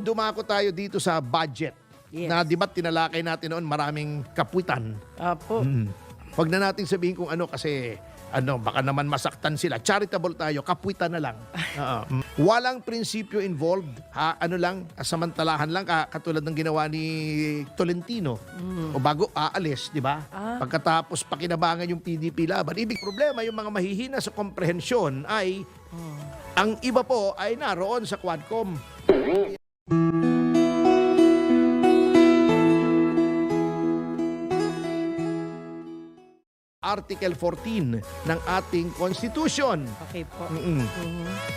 Dumako tayo dito sa budget. Yes. Na di ba tinalakay natin noon maraming kapuitan. Apo. Huwag na natin sabihin kung ano kasi baka naman masaktan sila. Charitable tayo, kapuitan na lang. Walang prinsipyo involved. Ano lang, samantalahan lang katulad ng ginawa ni Tolentino. O bago aalis, di ba? Pagkatapos pakinabangan yung PDP laban. Ibig problema, yung mga mahihina sa komprehensyon ay ang iba po ay naroon sa Quadcom. Article 14 ng ating Constitution Okay po.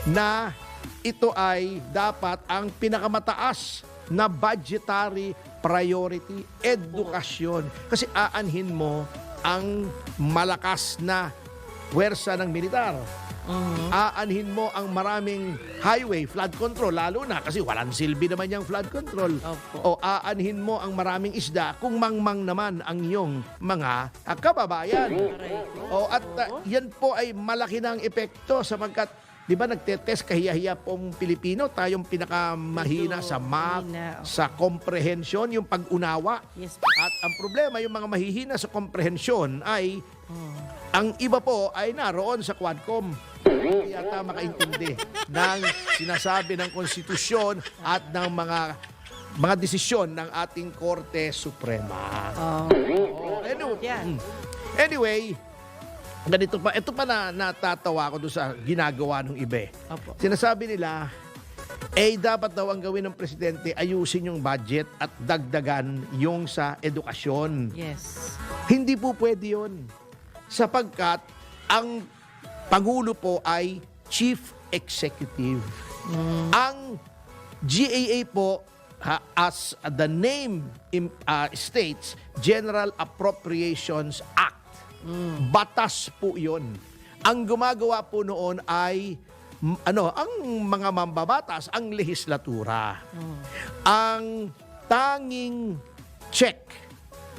na ito ay dapat ang pinakamataas na budgetary priority, edukasyon. Kasi aanhin mo ang malakas na puwersa ng militar. Aanhin mo ang maraming highway, flood control, lalo na kasi walang silbi naman yung flood control. O Opo. aanhin mo ang maraming isda kung mangmang naman ang iyong mga kababayan. O at yan po ay malaki ng epekto sapagkat di ba nagtetest kahiya-hiya pong Pilipino, tayong pinakamahina sa math, sa comprehension, yung pag-unawa. Yes po. At ang problema, yung mga mahihina sa comprehension ay ang iba po ay naroon sa Quadcom. Hindi yata makaintindi ng sinasabi ng konstitusyon at ng mga desisyon ng ating Korte Suprema. Anyway, ganito pa. Ito pa na natatawa ko doon sa ginagawa ng iba. Opo. Sinasabi nila, dapat daw ang gawin ng presidente, ayusin yung budget at dagdagan yung sa edukasyon. Yes. Hindi po pwede yun. Sapagkat ang Pangulo po ay Chief Executive. Ang GAA po, as the name states, General Appropriations Act. Batas po yun. Ang gumagawa po noon ay ang mga mambabatas, ang lehislatura. Ang tanging check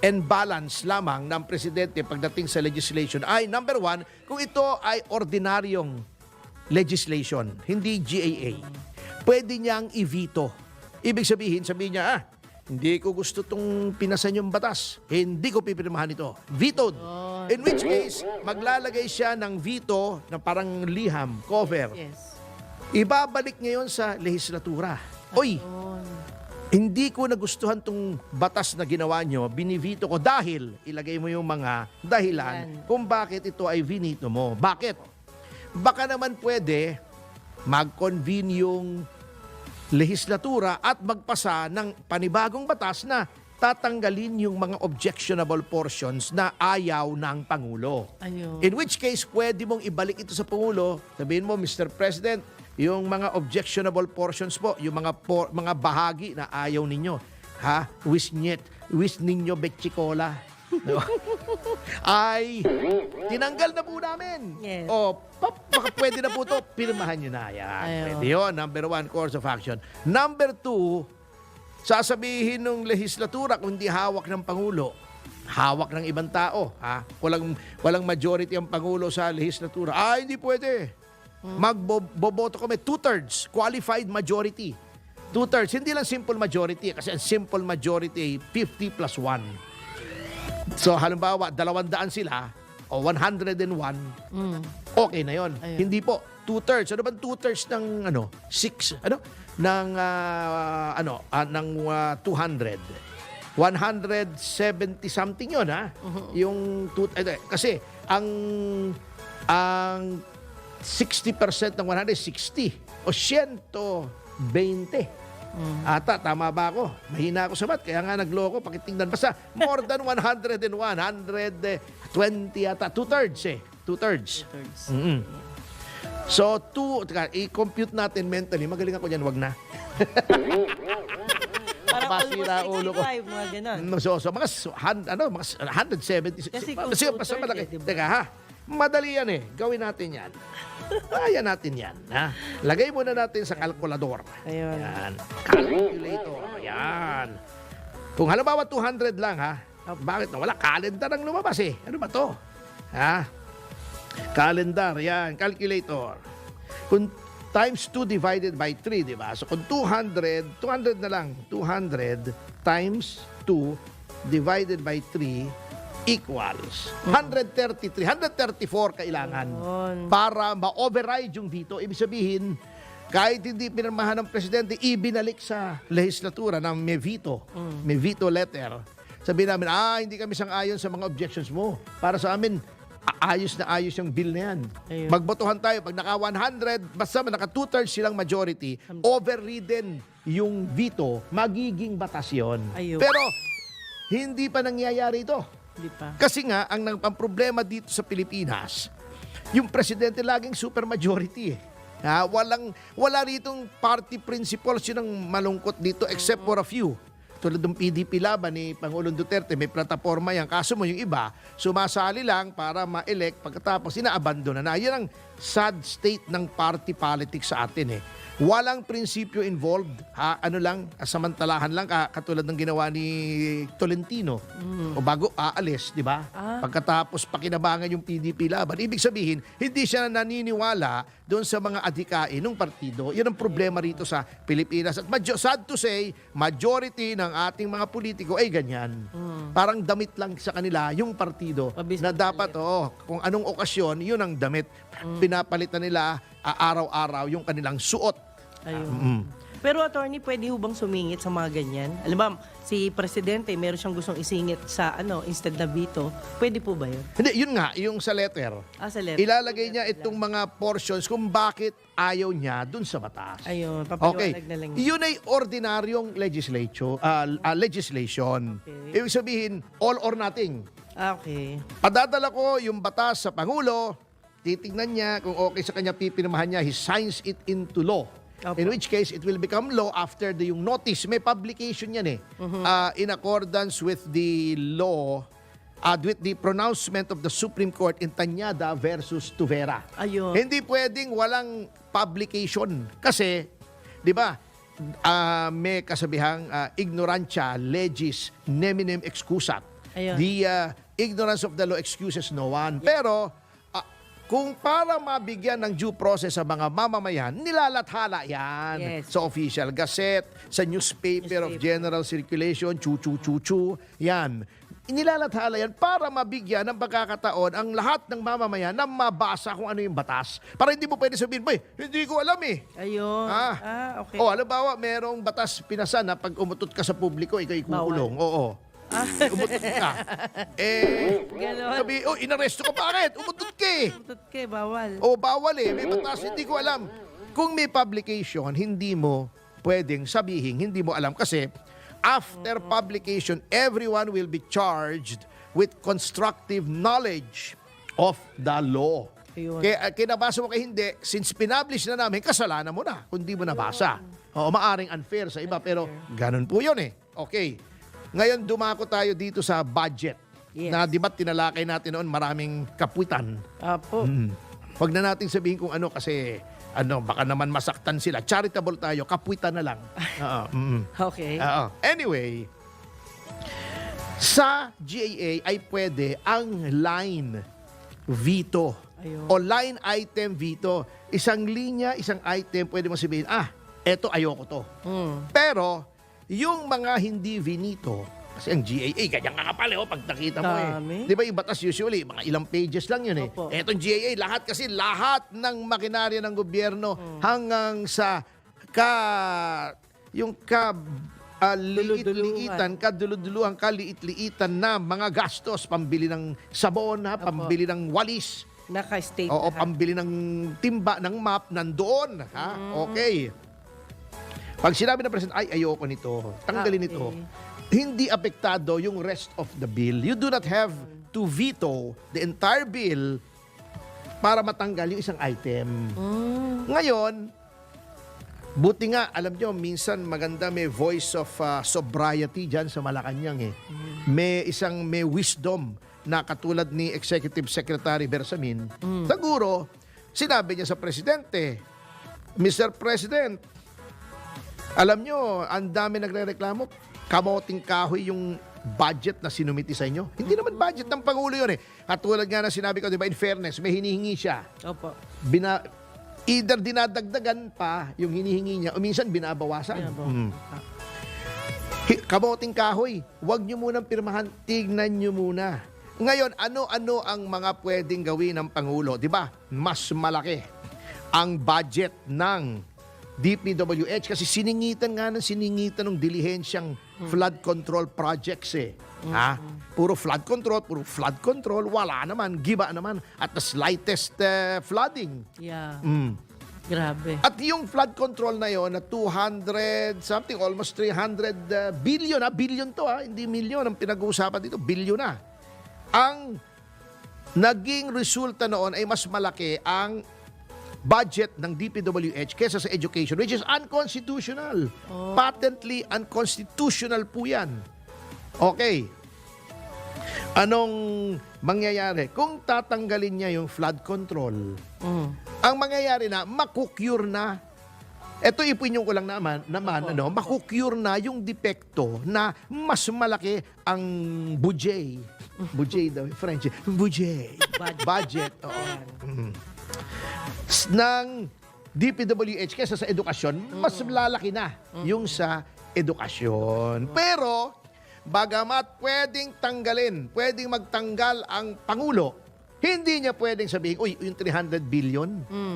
and balance lamang ng presidente pagdating sa legislation ay number one, kung ito ay ordinaryong legislation, hindi GAA. Pwede niyang i-veto. Ibig sabihin niya, hindi ko gusto itong pinasan yung batas. Hindi ko pipirmahan ito. Vetoed. In which case, maglalagay siya ng veto na parang liham, cover. Yes. Ibabalik niya yun sa legislatura. Oy, hindi ko nagustuhan tong batas na ginawa nyo, binivito ko dahil ilagay mo yung mga dahilan kung bakit ito ay vinito mo. Bakit? Baka naman pwede mag-convene yung legislatura at magpasa ng panibagong batas na tatanggalin yung mga objectionable portions na ayaw ng Pangulo. Ayun. In which case, pwede mong ibalik ito sa Pangulo. Sabihin mo, Mr. President, yung mga objectionable portions po, yung mga bahagi na ayaw ninyo, wish ninyo betchikola, ay tinanggal na po namin. Yes. O, baka pwede na po ito, pirmahan nyo na yan. Ayun. Pwede yun, number one, course of action. Number two, sasabihin ng legislatura kung hindi hawak ng Pangulo, hawak ng ibang tao. Walang majority ang Pangulo sa legislatura. Hindi pwede. Magboboto kami 2/3 qualified majority. 2/3, hindi lang simple majority kasi ang simple majority 50 plus 1. So halimbawa 200 sila o 101, okay na yon. Hindi po 2/3. Ano ba 2/3 ng 6 ng 200? 170 something yon Yung kasi ang 60% ng 160 o 120. Ata, tama ba ako? Mahina ako sa math, kaya nga nagloko, pakitingnan. Basta more than 101, 120 ata, 2/3 2/3. So, i-compute natin mentally. Magaling ako dyan, wag na. Parang Pasira ulo ko. 65, mga ganon. So mga 170. Kasi kung Kasi 2/3 basta malaki. diba? Teka madali yan Gawin natin yan. Kaya natin yan. Lagay muna natin sa kalkulador. Ayun. Yan. Calculator. Yan. Kung halimbawa 200 lang bakit na wala? Calendar ang lumabas Ano ba to? Calendar. Yan. Calculator. Kung times 2 divided by 3, di ba? So kung 200 na lang. 200 times 2 divided by 3 equals 133. 134 kailangan para ma-override yung veto. Ibig sabihin, kahit hindi pinirmahan ng presidente, ibinalik sa legislatura na may veto. May veto letter. Sabihin namin, hindi kami sang-ayon sa mga objections mo. Para sa amin, ayos na ayos yung bill na yan. Ayun. Magbotohan tayo. Pag naka 100, basta naka 2/3 silang majority, overridden yung veto, magiging batas yun. Ayun. Pero, hindi pa nangyayari ito. Hindi pa. Kasi nga, ang problema dito sa Pilipinas, yung presidente laging supermajority. Wala ritong party principles, yun ang malungkot dito except for a few. Tulad ng PDP laban ni Pangulong Duterte, may plataforma yan. Kaso mo yung iba, sumasali lang para ma-elect pagkatapos inaabandona na. Yan ang sad state ng party politics sa atin eh. Walang prinsipyo involved. Ano lang, samantalahan lang katulad ng ginawa ni Tolentino. O bago aalis, di ba? Pagkatapos pakinabangan yung PDP laban. Ibig sabihin, hindi siya naniniwala doon sa mga adhikain ng partido. Yan ang problema rito sa Pilipinas. At sad to say, majority ng ating mga politiko ay ganyan. Parang damit lang sa kanila yung partido na dapat, kung anong okasyon, yun ang damit. Pinapalitan nila araw-araw yung kanilang suot. Ayun. Pero attorney, pwede ho bang sumingit sa mga ganyan? Alam ba, si Presidente, meron siyang gustong isingit sa instead na veto. Pwede po ba yun? Hindi, yun nga, yung sa letter. Sa letter. Ilalagay niya itong mga portions kung bakit ayaw niya dun sa batas. Ayun, papaliwanag na lang. Yun ay ordinaryong legislation. Okay. Ibig sabihin, all or nothing. Okay. Padadala ko yung batas sa Pangulo, titignan niya kung okay sa kanya, pipirmahan niya, he signs it into law. Opo. In which case, it will become law after yung notice. May publication yan eh. In accordance with the law, with the pronouncement of the Supreme Court in Tañada versus Tuvera. Ayun. Hindi pwedeng walang publication. Kasi, di ba, may kasabihang ignorantia legis neminem excusat. Ayun. The ignorance of the law excuses no one. Pero, kung para mabigyan ng due process sa mga mamamayan, nilalathala yan sa official gazette, sa newspaper of general circulation, chu-chu-chu-chu, yan. Nilalathala yan para mabigyan ng pagkakataon ang lahat ng mamamayan na mabasa kung ano yung batas. Para hindi mo pwede sabihin, boy, hindi ko alam eh. Ayun. Okay. Halimbawa, merong batas pinasan na pag umutot ka sa publiko, ikaw ikukulong. Oo. Umutot ka. Sabi, inaresto ka, bakit? Umutot ka eh. Umutot ka eh, bawal. Bawal eh. May batas, hindi ko alam. Kung may publication, hindi mo pwedeng sabihin, hindi mo alam. Kasi after publication, everyone will be charged with constructive knowledge of the law. Kaya kinabasa mo kay hindi, since pinablish na namin, kasalanan mo na kung di mo nabasa. Maaring unfair sa iba, pero ganun po yun eh. Okay. Ngayon, dumako tayo dito sa budget. Na di ba tinalakay natin noon maraming kapuitan. Apo. Huwag na natin sabihin kung ano kasi baka naman masaktan sila. Charitable tayo, kapuitan na lang. Okay. Anyway, sa GAA ay pwede ang line veto. Ayun. O line item veto. Isang linya, isang item, pwede mo sabihin, eto ayoko to. Pero, yung mga hindi vinito, kasi ang GAA, ganyan kakapal pag nakita mo Dami. Di ba yung batas usually, mga ilang pages lang yun Opo. Etong GAA, lahat ng makinarya ng gobyerno hanggang sa liit-liitan, kaliit-liitan na mga gastos, pambili ng sabon, pambili ng walis, Naka-state pambili ng timba, ng map, nandoon. Okay. Pag sinabi ng president, ayoko nito, tanggalin ito, hindi apektado yung rest of the bill. You do not have to veto the entire bill para matanggal yung isang item. Ngayon, buti nga, alam nyo, minsan maganda may voice of sobriety dyan sa Malacanang May wisdom na katulad ni Executive Secretary Bersamin. Siguro, sinabi niya sa presidente, Mr. President, alam nyo, ang dami nagre-reklamo, kamoting kahoy yung budget na sinumiti sa inyo. Hindi naman budget ng Pangulo yun Katulad nga na sinabi ko, di ba, in fairness, may hinihingi siya. Opo. either dinadagdagan pa yung hinihingi niya o minsan binabawasan. Kamoting kahoy, huwag nyo munang pirmahan, tignan nyo muna. Ngayon, ano-ano ang mga pwedeng gawin ng Pangulo? Di ba? Mas malaki ang budget ng DPWH kasi siningitan ng dilihensyang flood control projects eh. Ha? Puro flood control, wala naman, giba naman at the slightest flooding. Yeah. Mm. Grabe. At yung flood control na yon na 200 something, almost 300 billion, billion to hindi milyon ang pinag-uusapan dito, billion na. Ang naging resulta noon ay mas malaki ang budget ng DPWH kesa sa education, which is unconstitutional. Patently unconstitutional po yan. Okay. Anong mangyayari? Kung tatanggalin niya yung flood control, ang mangyayari na, makukure na. Ito ipinyo ko lang naman makukure na yung depekto na mas malaki ang budget. Budget daw, French. Budget. Oo. Ng DPWH kesa sa edukasyon, mas lalaki na yung sa edukasyon. Pero, bagamat pwedeng magtanggal ang Pangulo, hindi niya pwedeng sabihin, uy, yung 300 billion,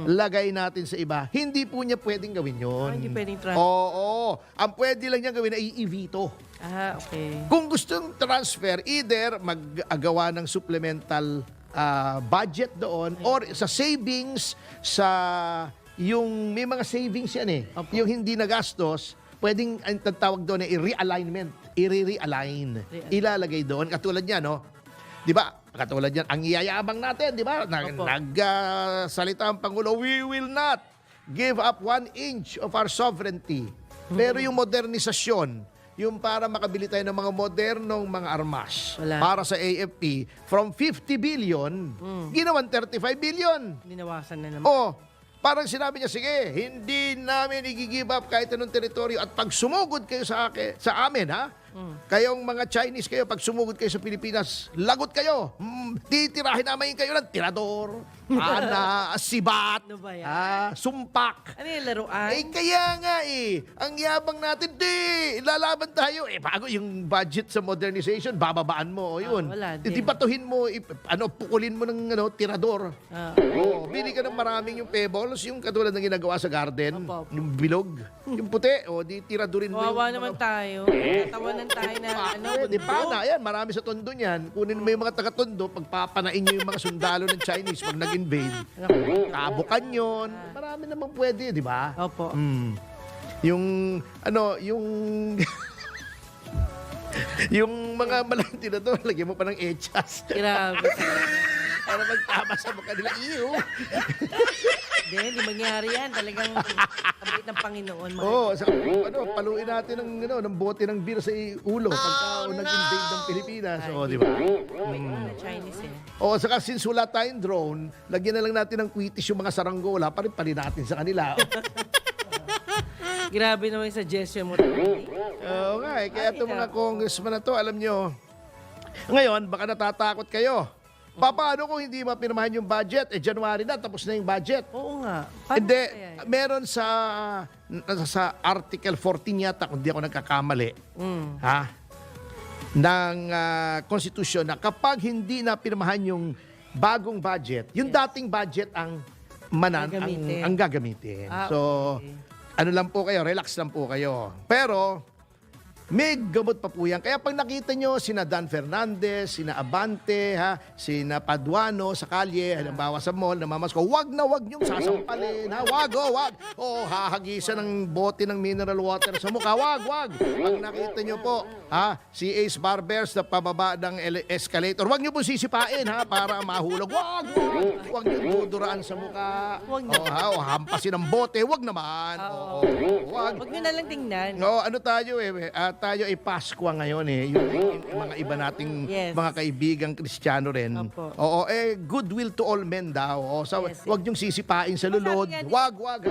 lagay natin sa iba. Hindi po niya pwedeng gawin yun. Hindi pwedeng transfer. Oo. Ang pwede lang niya gawin ay i-veto. Okay. Kung gustong transfer, either mag-agawa ng supplemental budget doon or sa savings, sa yung may mga savings yan eh. Opo. Yung hindi nagastos, pwedeng ang tawag doon ay i-realignment. I-realign. Ilalagay doon. Katulad niya, no? Di ba? Katulad yan, ang iyayabang natin, di ba? Nagsalita ang Pangulo, we will not give up 1 inch of our sovereignty. Pero yung modernisasyon, yung para makabili tayo ng mga modernong mga armas para sa AFP, from 50 billion, ginawan 35 billion. Dinawasan na naman. Parang sinabi niya, sige, hindi namin i-give up kahit anong teritoryo at pag sumugod kayo sa amin, ha? Kayong mga Chinese kayo, pag sumugod kayo sa Pilipinas, lagot kayo. Titirahin namin kayo ng tirador, sibat, Ano ba yan? sumpak. Ano yung laruan? Kaya nga ang yabang natin, lalaban tayo. Bago yung budget sa modernization, bababaan mo, yun. Wala Di din. batuhin mo, pukulin mo ng tirador. Bili ka ng maraming yung pebbles, yung katulad ng ginagawa sa garden, Opo. yung bilog, yung puti, di tiradurin mo Kawawa yung naman mga- tayo. Tawanan tayo na Di pa na, yan, marami sa tondo niyan. Kunin mo yung mga taga-tondo, pagpapanain nyo yung mga sundalo ng Chinese pag nag-invade. Kabukan yun. Marami namang pwede, di ba? Opo. Yung yung mga malanti na to, lagyan mo pa ng echas. Grabe. Para magtama sa mukha nila. Ew! Hindi mangyari yan. Talagang kabit ng Panginoon. Paluin natin ng bote ng beer sa ulo pagka nag-invade ng Pilipinas. Di ba? May Chinese eh. Saka since wala tayong drone, lagyan na lang natin ng kwitis yung mga saranggola, pari natin sa kanila. Grabe naman yung suggestion mo. Oo nga kaya itong mga congressman na to, alam nyo, ngayon, baka natatakot kayo. Paano kung hindi mapirmahan yung budget? January na, tapos na yung budget. Oo nga. Paano Hindi, kaya yun? meron sa Article 14 yata, kung di ako nagkakamali, ng Constitution na kapag hindi na pirmahan yung bagong budget, yung dating budget ang gagamitin. Okay. Ano lang po kayo, relax lang po kayo. Pero, may gamot pa po yan. Kaya pag nakita nyo sina Dan Fernandez, sina Abante, sina Paduano sa kalye, halimbawa sa mall, namamasko, wag nyong sasampalin. Wag. Hahagisan ng bote ng mineral water sa mukha. Wag. Pag nakita nyo po, si Ace Barbers na pababa ng escalator, wag nyo po sisipain, para mahulog. Wag nyo duduraan sa mukha. Wag na. Hampasin ng bote, wag naman. Wag. Huwag nyo na lang tingnan. Ano tayo at tayo ay Paskwa ngayon yung mga iba nating Yes. mga kaibigang Kristiyano rin. Opo. Oo, goodwill to all men daw. O, so, Yes, yes. wag niyong sisipain sa lulod. Sabi nga Wag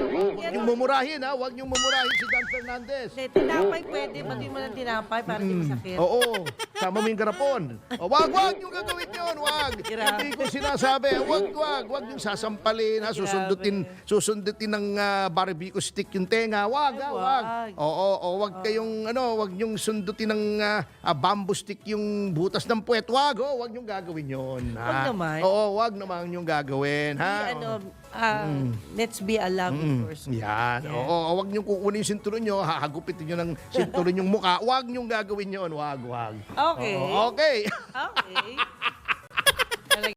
niyong mumurahin ha. Wag niyong mumurahin si Dan Fernandez. Hindi, tinapay pwede. Batiin mo ng tinapay para di masakit. Oo, sama mo yung garapon. O, wag niyong gagawin yun. Wag. Grabe. Hindi ko sinasabi. Wag niyong sasampalin ha. Susundutin ng barbecue stick yung tenga. Wag. Wag. Oo, wag kayong wag niyong sundutin ng bamboo stick yung butas ng puwet. Wag niyong gagawin yun. Wag naman. Oo, wag naman yung gagawin, ha? Let's be a loving person. Yan. Yeah. Oo, wag niyong kukunin yung sinturon niyo, hahagupitin niyo ng sinturon yung mukha. Wag niyong gagawin yun. Wag. Okay. Oo, okay. Okay.